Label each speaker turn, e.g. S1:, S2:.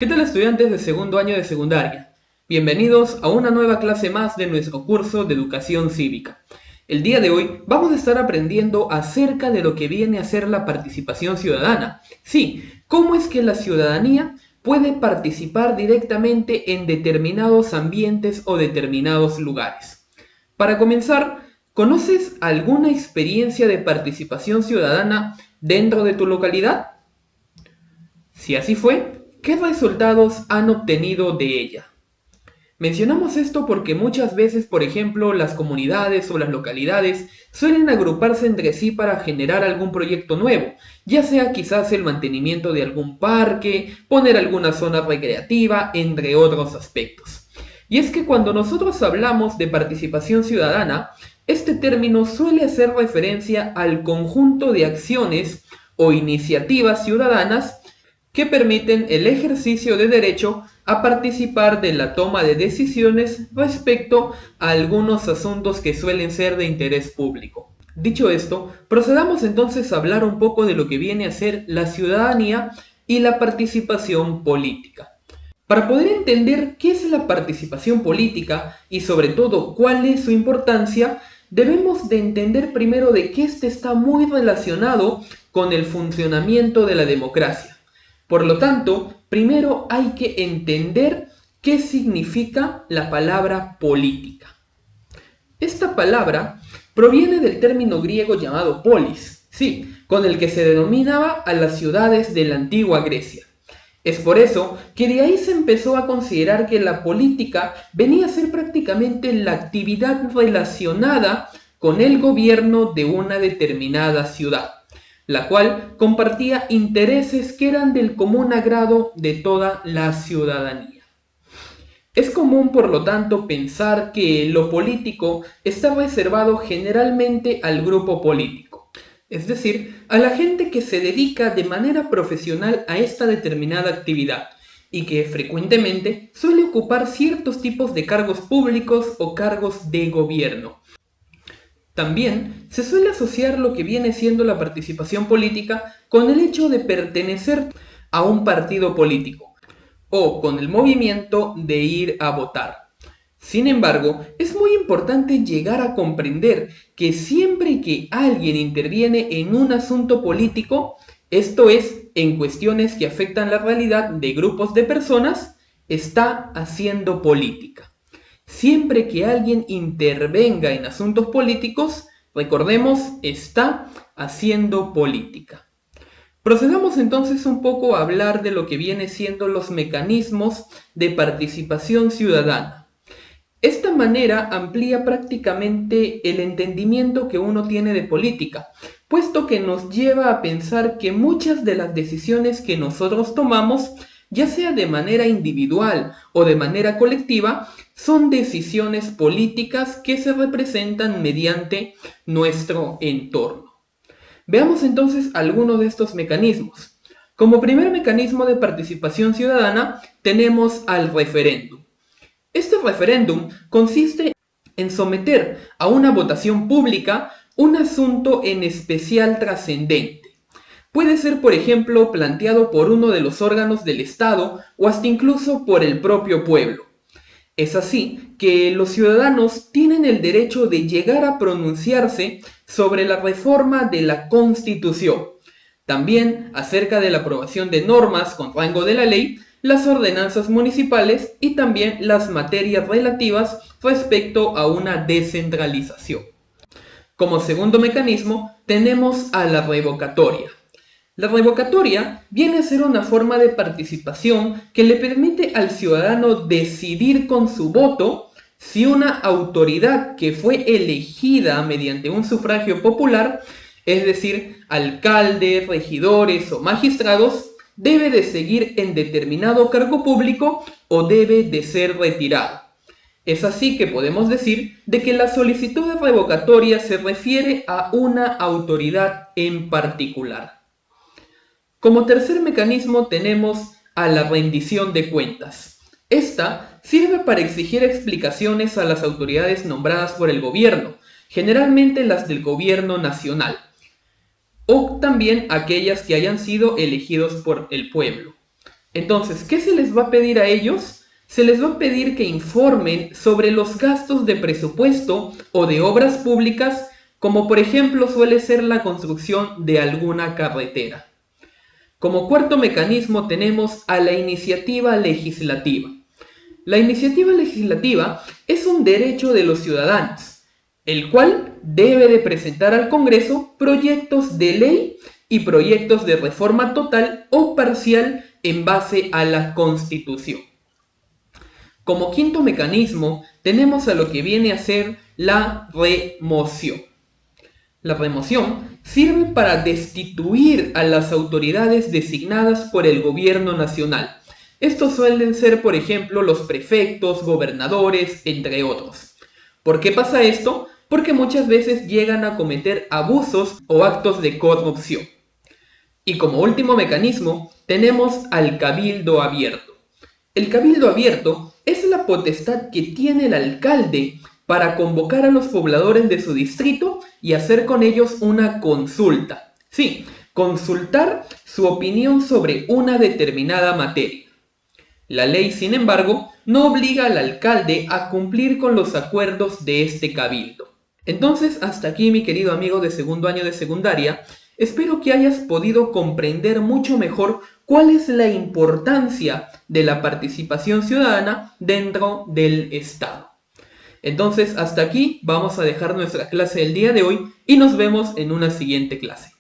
S1: ¿Qué tal, estudiantes de segundo año de secundaria? Bienvenidos a una nueva clase más de nuestro curso de educación cívica. El día de hoy vamos a estar aprendiendo acerca de lo que viene a ser la participación ciudadana. Sí, cómo es que la ciudadanía puede participar directamente en determinados ambientes o determinados lugares. Para comenzar, ¿conoces alguna experiencia de participación ciudadana dentro de tu localidad? Si así fue, ¿qué resultados han obtenido de ella? Mencionamos esto porque muchas veces, por ejemplo, las comunidades o las localidades suelen agruparse entre sí para generar algún proyecto nuevo, ya sea quizás el mantenimiento de algún parque, poner alguna zona recreativa, entre otros aspectos. Y es que cuando nosotros hablamos de participación ciudadana, este término suele hacer referencia al conjunto de acciones o iniciativas ciudadanas que permiten el ejercicio de derecho a participar de la toma de decisiones respecto a algunos asuntos que suelen ser de interés público. Dicho esto, procedamos entonces a hablar un poco de lo que viene a ser la ciudadanía y la participación política. Para poder entender qué es la participación política y sobre todo cuál es su importancia, debemos de entender primero de que este está muy relacionado con el funcionamiento de la democracia. Por lo tanto, primero hay que entender qué significa la palabra política. Esta palabra proviene del término griego llamado polis, sí, con el que se denominaba a las ciudades de la antigua Grecia. Es por eso que de ahí se empezó a considerar que la política venía a ser prácticamente la actividad relacionada con el gobierno de una determinada ciudad, la cual compartía intereses que eran del común agrado de toda la ciudadanía. Es común, por lo tanto, pensar que lo político está reservado generalmente al grupo político, es decir, a la gente que se dedica de manera profesional a esta determinada actividad y que frecuentemente suele ocupar ciertos tipos de cargos públicos o cargos de gobierno. También se suele asociar lo que viene siendo la participación política con el hecho de pertenecer a un partido político o con el movimiento de ir a votar. Sin embargo, es muy importante llegar a comprender que siempre que alguien interviene en un asunto político, esto es, en cuestiones que afectan la realidad de grupos de personas, está haciendo política. Siempre que alguien intervenga en asuntos políticos, recordemos, está haciendo política. Procedamos entonces un poco a hablar de lo que viene siendo los mecanismos de participación ciudadana. Esta manera amplía prácticamente el entendimiento que uno tiene de política, puesto que nos lleva a pensar que muchas de las decisiones que nosotros tomamos, ya sea de manera individual o de manera colectiva, son decisiones políticas que se representan mediante nuestro entorno. Veamos entonces algunos de estos mecanismos. Como primer mecanismo de participación ciudadana tenemos al referéndum. Este referéndum consiste en someter a una votación pública un asunto en especial trascendente. Puede ser, por ejemplo, planteado por uno de los órganos del Estado o hasta incluso por el propio pueblo. Es así que los ciudadanos tienen el derecho de llegar a pronunciarse sobre la reforma de la Constitución, también acerca de la aprobación de normas con rango de la ley, las ordenanzas municipales y también las materias relativas respecto a una descentralización. Como segundo mecanismo tenemos a la revocatoria. La revocatoria viene a ser una forma de participación que le permite al ciudadano decidir con su voto si una autoridad que fue elegida mediante un sufragio popular, es decir, alcaldes, regidores o magistrados, debe de seguir en determinado cargo público o debe de ser retirado. Es así que podemos decir de que la solicitud de revocatoria se refiere a una autoridad en particular. Como tercer mecanismo tenemos a la rendición de cuentas. Esta sirve para exigir explicaciones a las autoridades nombradas por el gobierno, generalmente las del gobierno nacional, o también aquellas que hayan sido elegidos por el pueblo. Entonces, ¿qué se les va a pedir a ellos? Se les va a pedir que informen sobre los gastos de presupuesto o de obras públicas, como por ejemplo suele ser la construcción de alguna carretera. Como cuarto mecanismo tenemos a la iniciativa legislativa. La iniciativa legislativa es un derecho de los ciudadanos, el cual debe de presentar al Congreso proyectos de ley y proyectos de reforma total o parcial en base a la Constitución. Como quinto mecanismo tenemos a lo que viene a ser la remoción. La remoción sirve para destituir a las autoridades designadas por el gobierno nacional. Estos suelen ser, por ejemplo, los prefectos, gobernadores, entre otros. ¿Por qué pasa esto? Porque muchas veces llegan a cometer abusos o actos de corrupción. Y como último mecanismo, tenemos al cabildo abierto. El cabildo abierto es la potestad que tiene el alcalde para convocar a los pobladores de su distrito y hacer con ellos una consulta. Sí, consultar su opinión sobre una determinada materia. La ley, sin embargo, no obliga al alcalde a cumplir con los acuerdos de este cabildo. Entonces, hasta aquí, mi querido amigo de segundo año de secundaria, espero que hayas podido comprender mucho mejor cuál es la importancia de la participación ciudadana dentro del Estado. Entonces, hasta aquí vamos a dejar nuestra clase del día de hoy y nos vemos en una siguiente clase.